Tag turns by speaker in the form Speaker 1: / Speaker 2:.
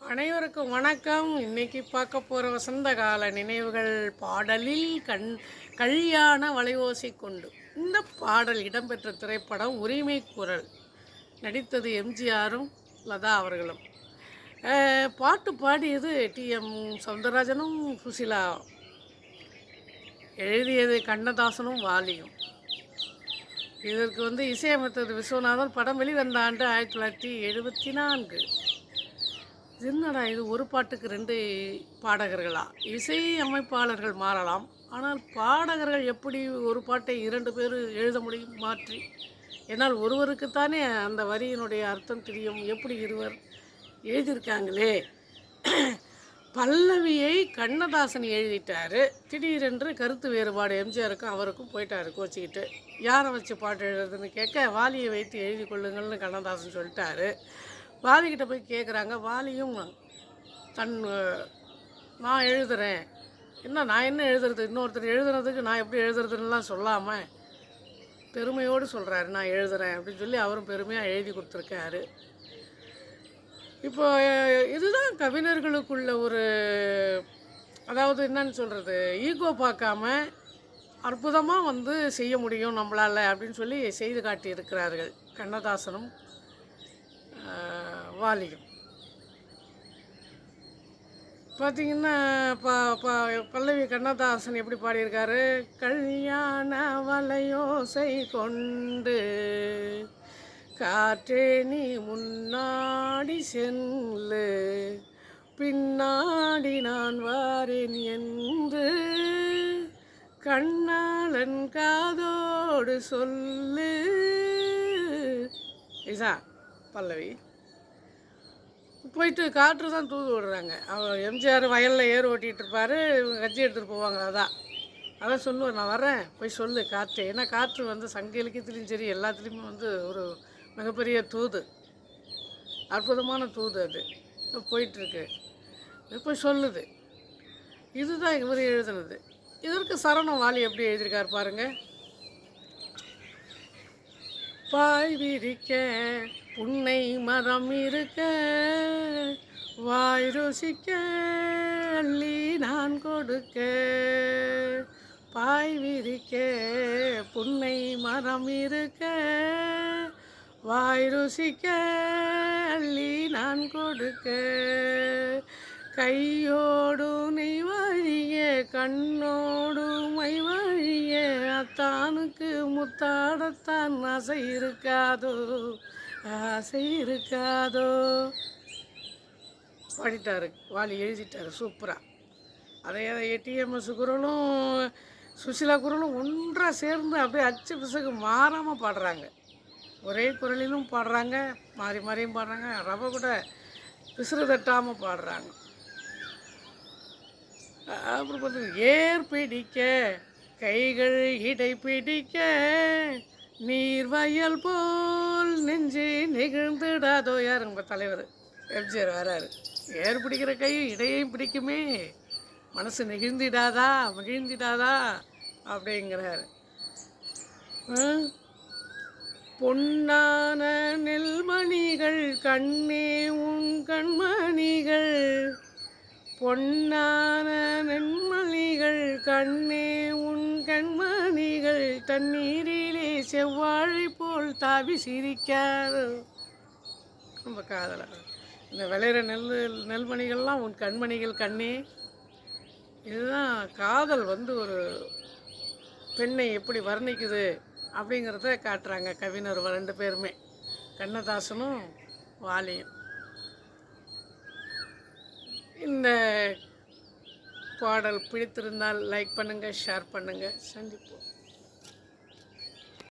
Speaker 1: அனைவருக்கும் வணக்கம். இன்னைக்கு பார்க்க போகிற வசந்த கால நினைவுகள் பாடலில் கல்யாண வளைவோசை கொண்டு. இந்த பாடல் இடம்பெற்ற திரைப்படம் உரிமை குரல். நடித்தது எம்ஜிஆரும் லதா அவர்களும். பாட்டு பாடியது டிஎம் சௌந்தரராஜனும் சுசிலா. எழுதியது கண்ணதாசனும் வாலியும். இதற்கு இசையமைத்தது விஸ்வநாதன். படம் வெளிவந்த ஆண்டு 1974. என்னடா இது, ஒரு பாட்டுக்கு 2 பாடகர்களா? இசை அமைப்பாளர்கள் மாறலாம், ஆனால் பாடகர்கள் எப்படி ஒரு பாட்டை 2 பேர் எழுத முடியும் மாற்றி? என்னால் ஒருவருக்குத்தானே அந்த வரியினுடைய அர்த்தம் தெரியும். எப்படி இருவர் எழுதியிருக்காங்களே. பல்லவியை கண்ணதாசன் எழுதிட்டார். திடீரென்று கருத்து வேறுபாடு எம்ஜிஆருக்கும் அவருக்கும் போயிட்டார் கோச்சிக்கிட்டு. யாரை வச்சு பாட்டு எழுதுறதுன்னு கேட்க, வாலியை வைத்து எழுதி கொள்ளுங்கள்னு கண்ணதாசன் சொல்லிட்டாரு. வாலிக்கிட்ட போய் கேட்குறாங்க. வாலியும் நான் எழுதுகிறேன், நான் என்ன எழுதுறது, இன்னொருத்தர் எழுதுறதுக்கு நான் எப்படி எழுதுறதுன்னெலாம் சொல்லாமல் பெருமையோடு சொல்கிறாரு, நான் எழுதுகிறேன் அப்படின்னு சொல்லி அவரும் பெருமையாக எழுதி கொடுத்துருக்காரு. இப்போ இதுதான் கவிஞர்களுக்குள்ள ஒரு, அதாவது என்னன்னு சொல்கிறது, ஈகோ பார்க்காம அற்புதமாக செய்ய முடியும் நம்மளால் அப்படின்னு சொல்லி செய்து காட்டியிருக்கிறார்கள் கண்ணதாசனும் வாலியும். பார்த்திங்கன்னா பல்லவி கண்ணதாசன் எப்படி பாடியிருக்காரு. கல்யாண வளையோசை கொண்டு காற்றே நீ முன்னாடி செல்லு, பின்னாடி நான் வாரேன் என்று கண்ணாளன் காதோடு சொல்லு. இதா பல்லவி. போயிட்டு காற்று தான் தூது விடுறாங்க. அவர் எம்ஜிஆர் வயலில் ஏர் ஓட்டிகிட்டு இருப்பார், கட்சி எடுத்துகிட்டு போவாங்க. அதான் சொல்லுவார், நான் வரேன் போய் சொல்லு காற்று. ஏன்னா காற்று சங்க இலக்கியத்துலேயும் சரி எல்லாத்துலேயுமே ஒரு மிகப்பெரிய தூது, அற்புதமான தூது. அது போயிட்டுருக்கு, போய் சொல்லுது. இதுதான் இவர் எழுதுனது. இதற்கு சரணம் வாலி எப்படி எழுதியிருக்கார் பாருங்கள். பாய் விரிக்க புன்னை மரம் இருக்க, வாய் ருசிக்க அள்ளி நான் கொடுக்க. பாய் விரிக்க புன்னை மரம் இருக்க, வாய் ருசிக்க அள்ளி நான் கொடுக்க. கையோடு நெய் வழிய கண்ணோடு மை வழிய, அத்தானுக்கு முத்தாடத்தான் ஆசை இருக்காதோ, ஆசை இருக்காதோ பாடிட்டாரு வாலி, எழுதிட்டாரு சூப்பராக. அதே டிஎம்எஸ் குரலும் சுசிலா குரலும் ஒன்றாக சேர்ந்து அப்படியே அச்சு பிசகு மாறாமல் பாடுறாங்க. ஒரே குரலிலும் பாடுறாங்க, மாறி மாறியும் பாடுறாங்க, ரவை கூட பிசுறு தட்டாமல் பாடுறாங்க. அப்புறம் பார்த்தீங்கன்னா, ஏர் பிடிக்க கைகள் இடை பிடிக்க, நீர் வயல் போல் நெஞ்சு நெகிழ்ந்துடாதோ. யார் நம்ம தலைவர் எம்ஜிஆர் வராரு. ஏர் பிடிக்கிற கை இடையையும் பிடிக்குமே, மனசு நெகிழ்ந்திடாதா மகிழ்ந்திடாதா அப்படிங்கிறாரு. பொன்னான நெல்மணிகள் கண்ணே உன் கண்மணிகள், பொன்னான நென்மணிகள் கண்ணே உன் கண்மணிகள், தண்ணீரிலே செவ்வாழை போல் தாவி சிரிக்காதோ. ரொம்ப காதலாக இந்த விளையிற நெல்மணிகள்லாம் உன் கண்மணிகள் கண்ணே. இதுதான் காதல் ஒரு பெண்ணை எப்படி வர்ணிக்குது அப்படிங்கிறத காட்டுறாங்க கவிஞர் 2 பேருமே, கண்ணதாசனும் வாலியும். இந்த பாடல் பிடித்திருந்தால் லைக் பண்ணுங்கள், ஷேர் பண்ணுங்கள். சந்திப்போம்.